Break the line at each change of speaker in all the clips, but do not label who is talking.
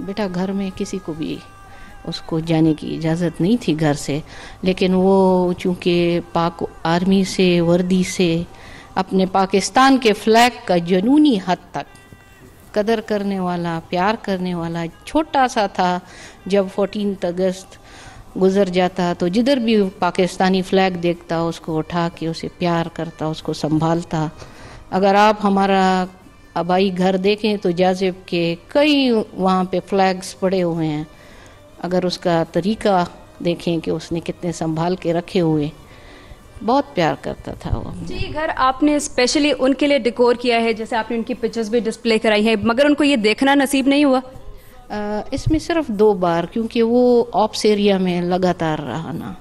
بیٹا گھر میں کسی کو بھی اس کو جانے کی اجازت نہیں تھی گھر سے، لیکن وہ چونکہ پاک آرمی سے وردی سے اپنے پاکستان کے فلیگ کا جنونی حد تک قدر کرنے والا، پیار کرنے والا، چھوٹا سا تھا، جب 14 اگست گزر جاتا تو جدھر بھی پاکستانی فلیگ دیکھتا اس کو اٹھا کے اسے پیار کرتا، اس کو سنبھالتا۔ اگر آپ ہمارا آبائی گھر دیکھیں تو جازب کے کئی وہاں پہ فلیگز پڑے ہوئے ہیں، اگر اس کا طریقہ دیکھیں کہ اس نے کتنے سنبھال کے رکھے ہوئے، بہت پیار کرتا تھا وہ۔
جی، گھر آپ نے اسپیشلی ان کے لیے ڈیکور کیا ہے، جیسے آپ نے ان کی پکچرز بھی ڈسپلے کرائی ہیں، مگر ان کو یہ دیکھنا نصیب نہیں ہوا؟
اس میں صرف 2 بار، کیونکہ وہ آپس ایریا میں لگاتار رہا نا،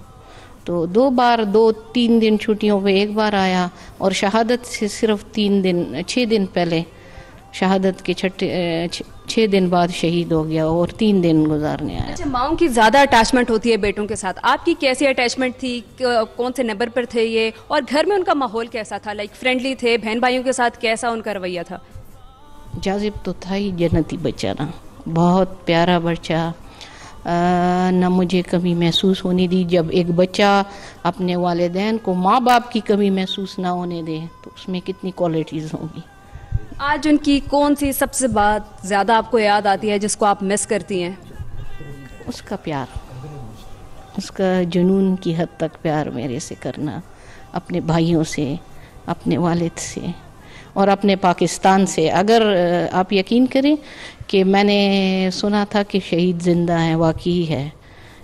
تو 2 بار 2-3 دن چھٹیوں پہ ایک بار آیا، اور شہادت سے صرف 6 دن پہلے، شہادت کے 6 دن بعد شہید ہو گیا اور 3 دن گزارنے آیا۔
اچھا، ماؤں کی زیادہ اٹیچمنٹ ہوتی ہے بیٹوں کے ساتھ، آپ کی کیسی اٹیچمنٹ تھی؟ کون سے نمبر پر تھے یہ، اور گھر میں ان کا ماحول کیسا تھا؟ لائک فرینڈلی تھے؟ بہن بھائیوں کے ساتھ کیسا ان کا رویہ تھا؟
جازب تو تھا ہی جنتی بچہ نا، بہت پیارا بچہ، نہ مجھے کمی محسوس ہونے دی۔ جب ایک بچہ اپنے والدین کو، ماں باپ کی کمی محسوس نہ ہونے دے تو اس میں کتنی کوالٹیز ہوں گی۔
آج ان کی کون سی سب سے بات زیادہ آپ کو یاد آتی ہے، جس کو آپ مس کرتی ہیں؟
اس کا پیار، اس کا جنون کی حد تک پیار میرے سے کرنا، اپنے بھائیوں سے، اپنے والد سے، اور اپنے پاکستان سے۔ اگر آپ یقین کریں کہ میں نے سنا تھا کہ شہید زندہ ہیں، واقعی ہے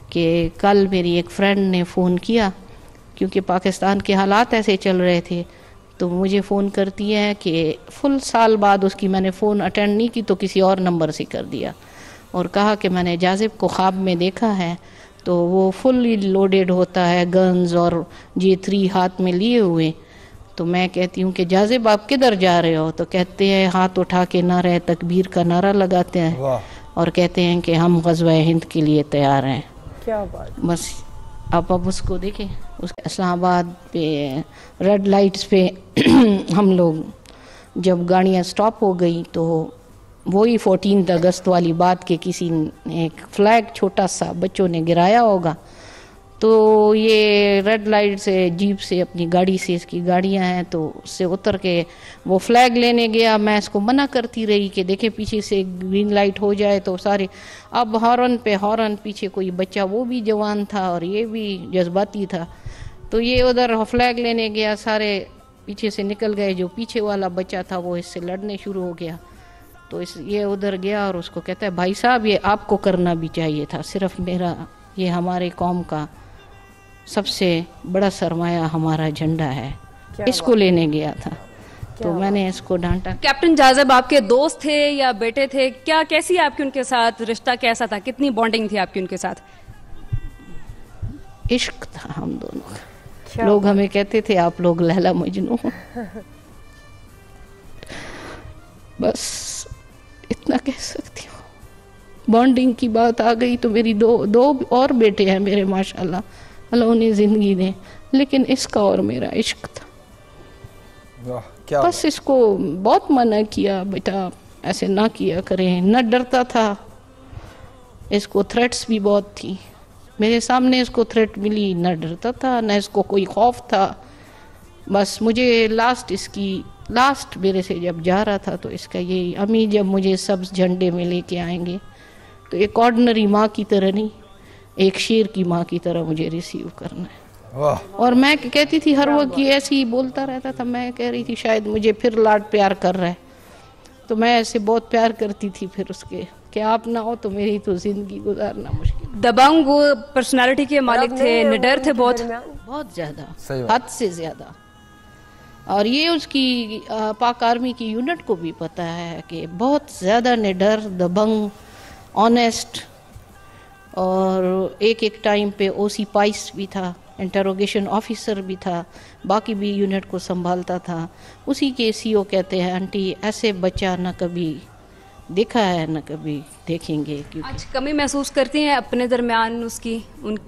کہ کل میری ایک فرینڈ نے فون کیا، کیونکہ پاکستان کے حالات ایسے چل رہے تھے، تو مجھے فون کرتی ہے کہ فل سال بعد اس کی میں نے فون اٹینڈ نہیں کی تو کسی اور نمبر سے کر دیا، اور کہا کہ میں نے جازب کو خواب میں دیکھا ہے، تو وہ فلی لوڈیڈ ہوتا ہے، گنز اور J3 ہاتھ میں لیے ہوئے۔ تو میں کہتی ہوں کہ جازب آپ کدھر جا رہے ہو؟ تو کہتے ہیں ہاتھ اٹھا کے نعرہ تکبیر کا نعرہ لگاتے ہیں اور کہتے ہیں کہ ہم غزوہ ہند کے لیے تیار ہیں۔
کیا بات!
بس اب اس کو دیکھیں، اس اسلام آباد پہ ریڈ لائٹس پہ ہم لوگ جب گاڑیاں سٹاپ ہو گئی تو وہی 14 اگست والی بات کہ کسی نے ایک فلیگ چھوٹا سا بچوں نے گرایا ہوگا، تو یہ ریڈ لائٹ سے جیپ سے اپنی گاڑی سے، اس کی گاڑیاں ہیں تو اس سے اتر کے وہ فلیگ لینے گیا۔ میں اس کو منع کرتی رہی کہ دیکھیں پیچھے سے گرین لائٹ ہو جائے تو سارے، اب ہارن پہ ہارن، پیچھے کوئی بچہ وہ بھی جوان تھا اور یہ بھی جذباتی تھا، تو یہ ادھر فلیگ لینے گیا، سارے پیچھے سے نکل گئے، جو پیچھے والا بچہ تھا وہ اس سے لڑنے شروع ہو گیا، تو یہ ادھر گیا اور اس کو کہتا ہے بھائی صاحب یہ آپ کو کرنا بھی چاہیے تھا، صرف میرا، یہ ہمارے قوم کا سب سے بڑا سرمایہ ہمارا جھنڈا ہے، اس کو لینے گیا تھا، تو میں نے اس کو ڈانٹا۔
کیپٹن جازب آپ کے دوست تھے یا بیٹے تھے؟ کیسی آپ کی ان کے ساتھ رشتہ کیسا تھا؟ کتنی بانڈنگ تھی آپ کی ان کے ساتھ؟
عشق تھا ہم دونوں کا، لوگ ہمیں کہتے تھے آپ لوگ لیلا مجنو، بس اتنا کہہ سکتی ہوں۔ بانڈنگ کی بات آ گئی تو میری دو اور بیٹے ہیں میرے، ماشاءاللہ، اللہ انہیں زندگی دے، لیکن اس کا اور میرا عشق تھا۔ بس اس کو بہت منع کیا، بیٹا ایسے نہ کیا کریں، نہ ڈرتا تھا، اس کو تھریٹس بھی بہت تھی، میرے سامنے اس کو تھریٹ ملی، نہ ڈرتا تھا نہ اس کو کوئی خوف تھا۔ بس مجھے لاسٹ میرے سے جب جا رہا تھا تو اس کا یہی، امی جب مجھے سبز جھنڈے میں لے کے آئیں گے تو ایک آرڈنری ماں کی طرح نہیں، ایک شیر کی ماں کی طرح مجھے ریسیو کرنا ہے۔ اور میں کہتی تھی ہر وقت یہ ایسے ہی بولتا رہتا تھا، میں کہہ رہی تھی شاید مجھے پھر لاڈ پیار کر رہا ہے، تو میں ایسے بہت پیار کرتی تھی پھر اس کے، کہ آپ نہ ہو تو میری تو زندگی گزارنا مشکل۔
دبنگ پرسنالٹی کے مالک تھے، نڈر تھے
بہت زیادہ، حد سے زیادہ، اور یہ اس کی پاک آرمی کی یونٹ کو بھی پتہ ہے کہ بہت زیادہ نڈر، دبنگ، آنیسٹ، اور ایک ٹائم پہ OC پائس بھی تھا، انٹروگیشن آفیسر بھی تھا، باقی بھی یونٹ کو سنبھالتا تھا، اسی کے CO کہتے ہیں آنٹی ایسے بچہ نہ کبھی دیکھا ہے نہ کبھی دیکھیں گے۔
آج کمی محسوس کرتی ہیں اپنے درمیان ان کی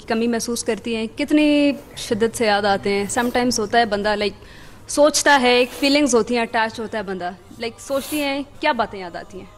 کمی محسوس کرتی ہیں؟ کتنی شدت سے یاد آتے ہیں؟ سم ٹائمز ہوتا ہے بندہ لائک سوچتا ہے، ایک فیلنگز ہوتی ہیں، اٹیچ ہوتا ہے بندہ، لائک سوچتی ہیں، کیا باتیں یاد آتی ہیں؟